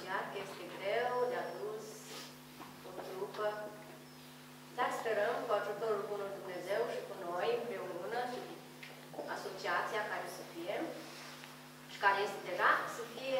asociat, că este greu de adus o trupă, dar sperăm cu ajutorul Bunului Dumnezeu și cu noi, împreună, și cu asociația care să fie, și care este deja, să fie